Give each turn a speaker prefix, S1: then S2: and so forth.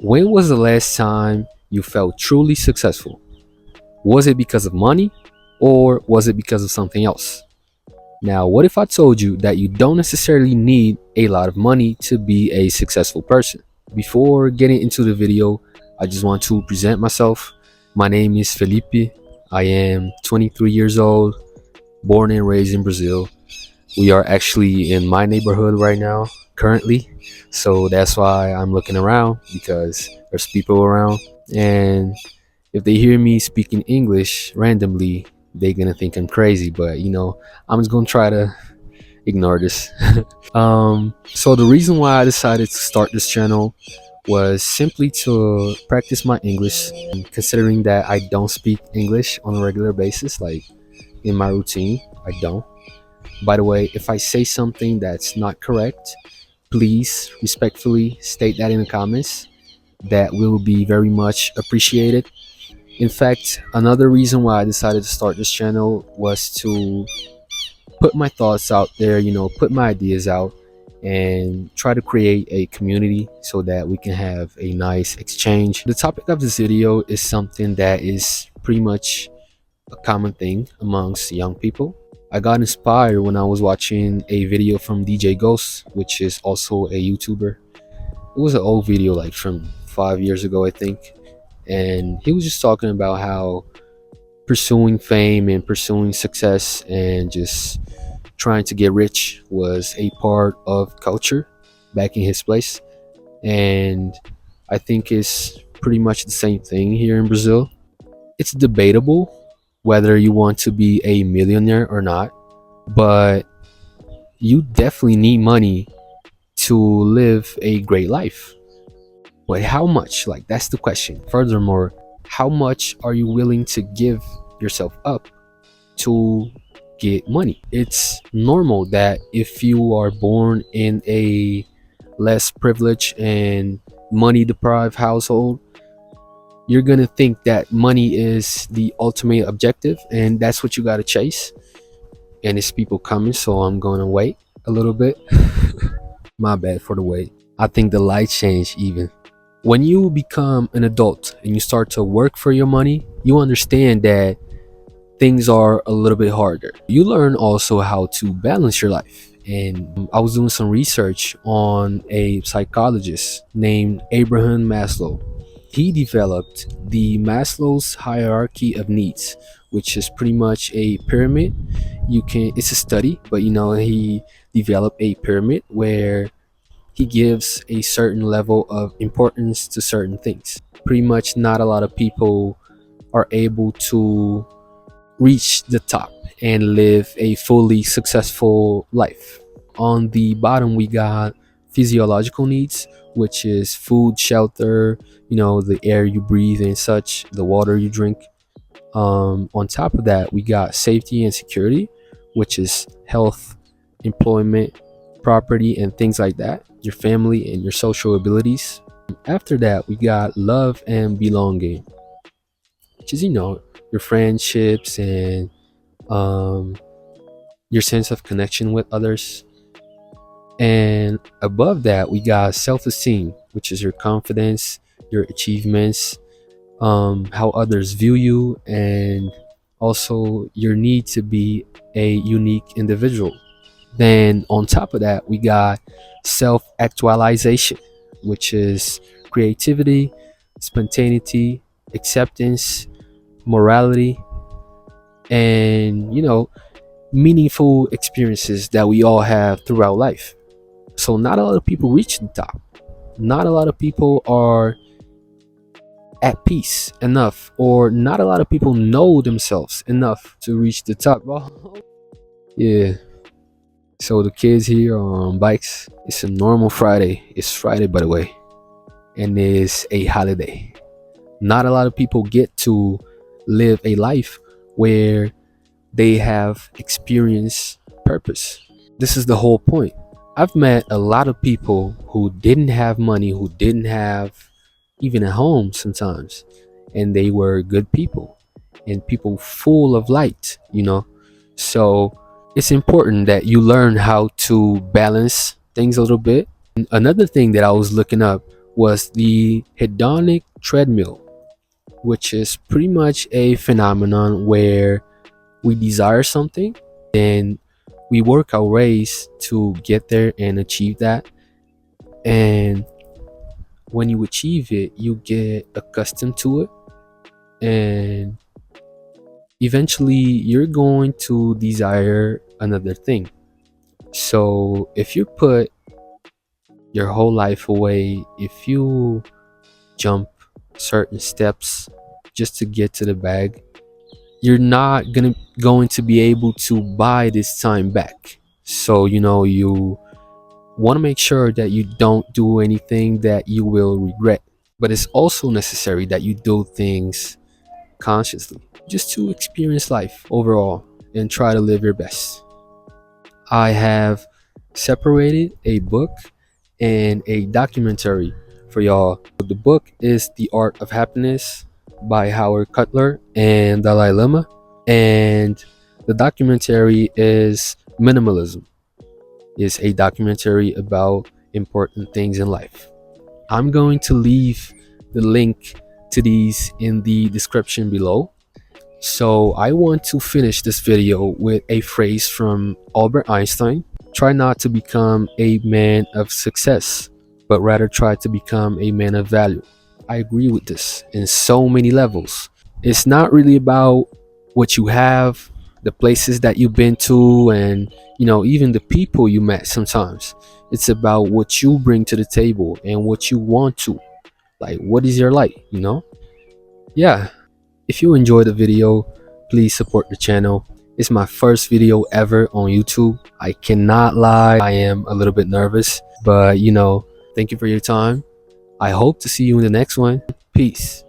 S1: When was the last time you felt truly successful? Was it because of money or was it because of something else? Now, what if I told you that you don't necessarily need a lot of money to be a successful person? Before getting into the video, I just want to present myself. My name is Felipe. I am 23 years old, born and raised in Brazil. We are actually in my neighborhood right now, currently. So that's why I'm looking around because there's people around. And if they hear me speaking English randomly, they're gonna think I'm crazy. But I'm just gonna try to ignore this. So the reason why I decided to start this channel was simply to practice my English, considering that I don't speak English on a regular basis, like in my routine. I don't. By the way, if I say something that's not correct, please respectfully state that in the comments. That will be very much appreciated. In fact, another reason why I decided to start this channel was to put my thoughts out there, put my ideas out and try to create a community so that we can have a nice exchange. The topic of this video is something that is pretty much a common thing amongst young people. I got inspired when I was watching a video from DJ Ghost, which is also a YouTuber. It was an old video, like from 5 years ago, I think. And he was just talking about how pursuing fame and pursuing success and just trying to get rich was a part of culture back in his place. And I think it's pretty much the same thing here in Brazil. It's debatable whether you want to be a millionaire or not, but you definitely need money to live a great life. But how much? Like, that's the question. Furthermore, how much are you willing to give yourself up to get money? It's normal that if you are born in a less privileged and money deprived household, you're gonna think that money is the ultimate objective and that's what you gotta chase. And it's people coming, so I'm gonna wait a little bit. My bad for the wait. I think the light changed even. When you become an adult and you start to work for your money, you understand that things are a little bit harder. You learn also how to balance your life. And I was doing some research on a psychologist named Abraham Maslow. He developed the Maslow's hierarchy of needs, which is pretty much a pyramid. It's a study, but he developed a pyramid where he gives a certain level of importance to certain things. Pretty much not a lot of people are able to reach the top and live a fully successful life. On the bottom, we got physiological needs, which is food, shelter, the air you breathe and such, the water you drink. On top of that, we got safety and security, which is health, employment, property, and things like that, your family and your social abilities. After that, we got love and belonging, which is your friendships and your sense of connection with others. And above that, we got self-esteem, which is your confidence, your achievements, how others view you, and also your need to be a unique individual. Then on top of that, we got self-actualization, which is creativity, spontaneity, acceptance, morality, and meaningful experiences that we all have throughout life. So not a lot of people reach the top. Not a lot of people are at peace enough, or not a lot of people know themselves enough to reach the top. Yeah. So the kids here are on bikes. It's a normal Friday. It's Friday, by the way, and it's a holiday. Not a lot of people get to live a life where they have experienced purpose. This is the whole point. I've met a lot of people who didn't have money, who didn't have even a home sometimes, and they were good people and people full of light, So it's important that you learn how to balance things a little bit. Another thing that I was looking up was the hedonic treadmill, which is pretty much a phenomenon where we desire something, then we work our ways to get there and achieve that. And when you achieve it, you get accustomed to it, and eventually you're going to desire another thing. So if you put your whole life away, if you jump certain steps just to get to the bag, you're not going to be able to buy this time back. So you want to make sure that you don't do anything that you will regret. But it's also necessary that you do things consciously, just to experience life overall and try to live your best. I have separated a book and a documentary for y'all. The book is The Art of Happiness by Howard Cutler and Dalai Lama, and the documentary is Minimalism. It's a documentary about important things in life. I'm going to leave the link to these in the description below. So I want to finish this video with a phrase from Albert Einstein. Try not to become a man of success, but rather try to become a man of value. I agree with this in so many levels. It's not really about what you have, the places that you've been to, and even the people you met sometimes. It's about what you bring to the table and what you want to. Like, what is your light? Yeah. If you enjoyed the video, please support the channel. It's my first video ever on YouTube. I cannot lie, I am a little bit nervous, but thank you for your time. I hope to see you in the next one. Peace.